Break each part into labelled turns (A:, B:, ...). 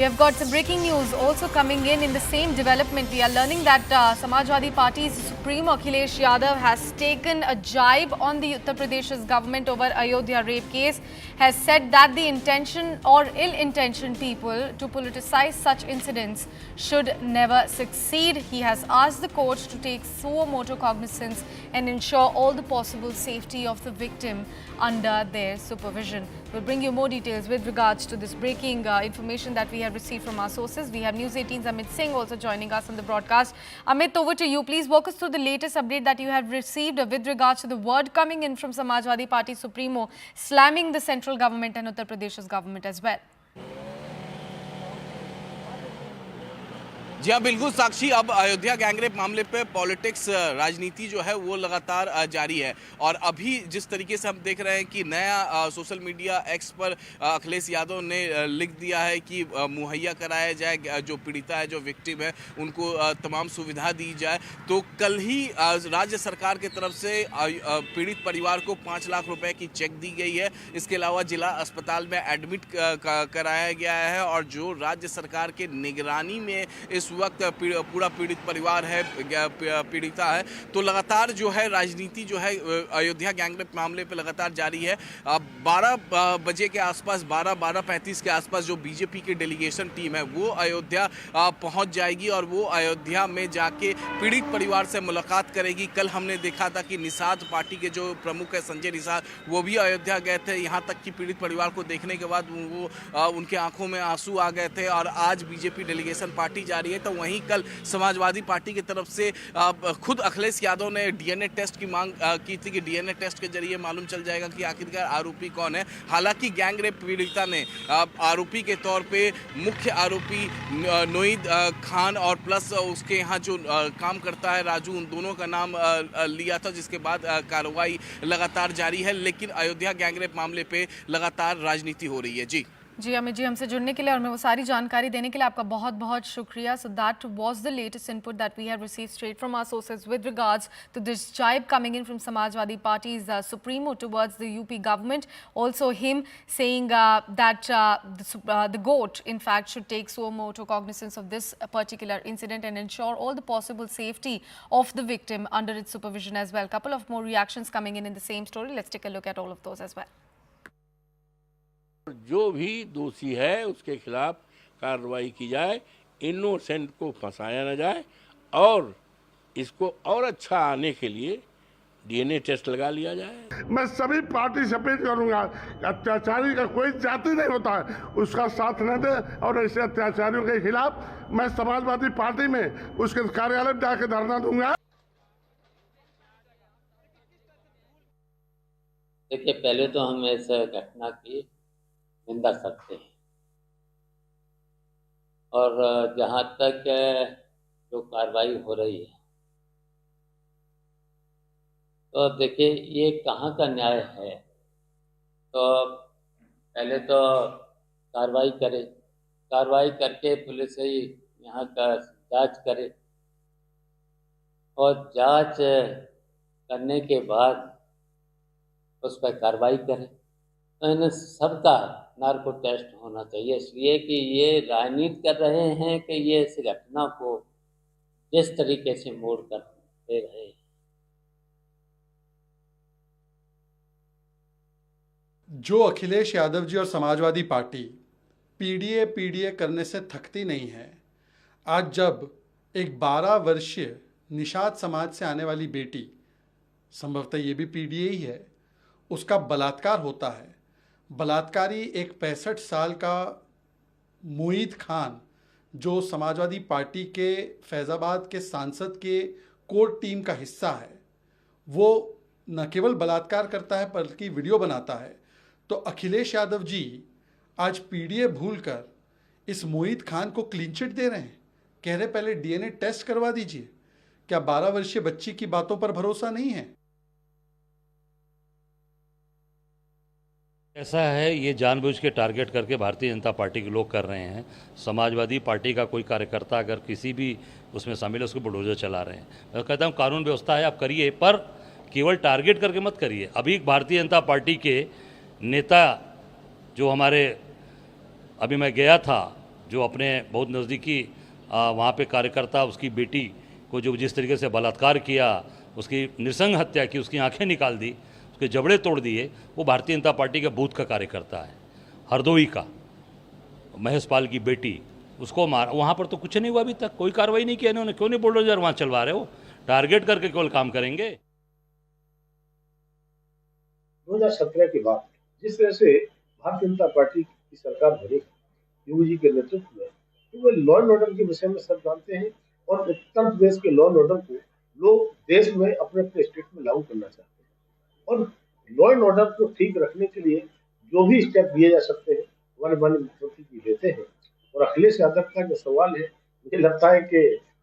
A: We have got some breaking news also coming in the same development. We are learning that Samajwadi Party's Supremo Akhilesh Yadav has taken a jibe on the Uttar Pradesh's government over Ayodhya rape case, has said that the intention or ill-intentioned people to politicize such incidents should never succeed. He has asked the court to take suo motu cognizance and ensure all the possible safety of the victim under their supervision. We'll bring you more details with regards to this breaking information that we have received from our sources. We have News 18's Amit Singh also joining us on the broadcast. Amit, over to you. Please walk us through the latest update that you have received with regards to the word coming in from Samajwadi Party Supremo slamming the central government and Uttar Pradesh's government as well.
B: जी हाँ, बिल्कुल साक्षी। अब Ayodhya gangrape मामले पे politics राजनीति जो है वो लगातार जारी है और अभी जिस तरीके से हम देख रहे हैं कि नया सोशल मीडिया एक्स पर अखिलेश यादव ने लिख दिया है कि मुहैया कराया जाए, जो पीड़िता है, जो विक्टिम है, उनको तमाम सुविधा दी जाए। तो कल ही राज्य सरकार की तरफ से पीड़ित परिवार को 5 लाख रुपए की चेक दी गई है। इसके अलावा जिला अस्पताल में एडमिट कराया गया है और जो राज्य सरकार के निगरानी में इस वक्त पूरा पीड़ित परिवार है, पीड़िता है। तो लगातार जो है राजनीति जो है अयोध्या गैंगरेप मामले पे लगातार जारी है। 12 बजे के आसपास, 12:35 के आसपास जो बीजेपी की डेलीगेशन टीम है वो अयोध्या पहुंच जाएगी और वो अयोध्या में जाके पीड़ित परिवार से मुलाकात करेगी। कल हमने देखा था कि निषाद पार्टी के जो प्रमुख है संजय निषाद, वो भी अयोध्या गए थे। यहाँ तक कि पीड़ित परिवार को देखने के बाद वो उनके आंखों में आंसू आ गए थे और आज बीजेपी डेलीगेशन पार्टी जा रही है। तो वहीं कल समाजवादी पार्टी की तरफ से खुद अखिलेश यादव ने डीएनए टेस्ट की मांग की थी कि डीएनए टेस्ट के जरिए मालूम चल जाएगा कि आखिरकार आरोपी कौन है। हालांकि गैंगरेप पीड़िता ने आरोपी के तौर पे मुख्य आरोपी नोईद खान और प्लस उसके यहाँ जो काम करता है राजू, उन दोनों का नाम लिया था, जिसके बाद कार्रवाई लगातार जारी है। लेकिन अयोध्या गैंगरेप मामले पे लगातार राजनीति हो रही है। जी
A: अमित जी, हमसे जुड़ने के लिए और मैं वो सारी जानकारी देने के लिए आपका बहुत बहुत शुक्रिया। So that was the latest input that we have received straight from our sources with regards to this jibe coming in from Samajwadi Party's Supremo towards the UP government. Also him saying that the GOAT in fact should take suo motu cognizance of this particular incident and ensure all the possible safety of the victim under its supervision as well. Couple of more reactions coming in the same story. Let's take a look at all of those as well.
C: जो भी दोषी है उसके खिलाफ कार्रवाई की जाए, innocent को फंसाया न जाए और इसको और अच्छा आने के लिए डीएनए टेस्ट लगा लिया जाए।
D: मैं सभी पार्टी से अपील करूंगा, अत्याचारी का कोई जाति नहीं होता है, उसका साथ न दे और ऐसे अत्याचारियों के खिलाफ मैं समाजवादी पार्टी में उसके कार्यालय में जाकर धरना दूंगा।
E: देखिए, पहले तो हम इस घटना की निंदा करते हैं और जहाँ तक जो कार्रवाई हो रही है तो देखिए ये कहाँ का न्याय है। तो पहले तो कार्रवाई करे, कार्रवाई करके पुलिस ही यहाँ का जांच करे और जांच करने के बाद उस पर कार्रवाई करे। तो इन सबका नार्को टेस्ट होना चाहिए, इसलिए कि ये राजनीति कर रहे हैं कि ये इस घटना को जिस तरीके से मोड़ कर दे रहे हैं।
F: जो अखिलेश यादव जी और समाजवादी पार्टी पीडीए करने से थकती नहीं है, आज जब एक 12 वर्षीय निषाद समाज से आने वाली बेटी, संभवतः ये भी पीडीए ही है, उसका बलात्कार होता है। बलात्कारी एक 65 साल का मोईद खान, जो समाजवादी पार्टी के फैज़ाबाद के सांसद के कोर टीम का हिस्सा है, वो न केवल बलात्कार करता है बल्कि वीडियो बनाता है। तो अखिलेश यादव जी आज पीडीए भूलकर इस मोईद खान को क्लीन चिट दे रहे हैं, कह रहे पहले डीएनए टेस्ट करवा दीजिए। क्या 12 वर्षीय बच्ची की बातों पर भरोसा नहीं है?
G: ऐसा है, ये जानबूझ के टारगेट करके भारतीय जनता पार्टी के लोग कर रहे हैं। समाजवादी पार्टी का कोई कार्यकर्ता अगर किसी भी उसमें शामिल है उसको बुलडोजर चला रहे हैं। मैं कहता हूँ कानून व्यवस्था है, आप करिए, पर केवल टारगेट करके मत करिए। अभी भारतीय जनता पार्टी के नेता जो हमारे, अभी मैं गया था जो अपने बहुत नज़दीकी वहाँ पे कार्यकर्ता उसकी बेटी को जो जिस तरीके से बलात्कार किया, उसकी नृशंस हत्या की, उसकी आंखें निकाल दी, उसके जबड़े तोड़ दिए, वो भारतीय जनता पार्टी के बूथ का कार्यकर्ता है। हरदोई का महेश पाल की बेटी, उसको मार, वहाँ पर तो कुछ नहीं हुआ अभी तक, कोई कार्रवाई नहीं किया इन्होंने। क्यों नहीं बुलडोजर वहाँ चलवा रहे हो? टारगेट करके केवल काम करेंगे।
H: 2017 के बाद जिस तरह से भारतीय जनता पार्टी की सरकार बनी योगी जी के नेतृत्व में, तो वे लॉ एंड ऑर्डर के विषय में सब जानते हैं और उत्तर प्रदेश के लॉ एंड ऑर्डर को लोग देश में अपने अपने स्टेट में लागू करना चाहते हैं। और लॉ एंड ऑर्डर को ठीक रखने के लिए जो भी स्टेप लिए जा सकते हैं माननीय मुख्यमंत्री जी लेते हैं। और अखिलेश यादव का जो सवाल है, मुझे लगता है कि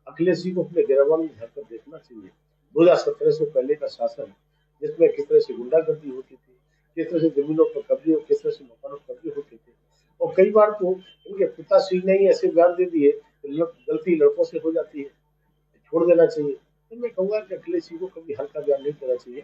H: अखिलेश जी को अपने गिरफ्तार में झांक कर देखना चाहिए। 2017 से पहले का शासन, जिसमें किस तरह से गुंडागर्दी होती थी, किस तरह से जमीनों पर कब्जे और किस तरह से मकानों पर कब्जे होते थे, और कई बार तो इनके पिताश्री ने ही ऐसे बयान दे दिए गलती लड़कों से हो जाती है, छोड़ देना चाहिए। तो मैं कहूँगा कि अखिलेश जी को कभी हल्का बयान नहीं देना चाहिए।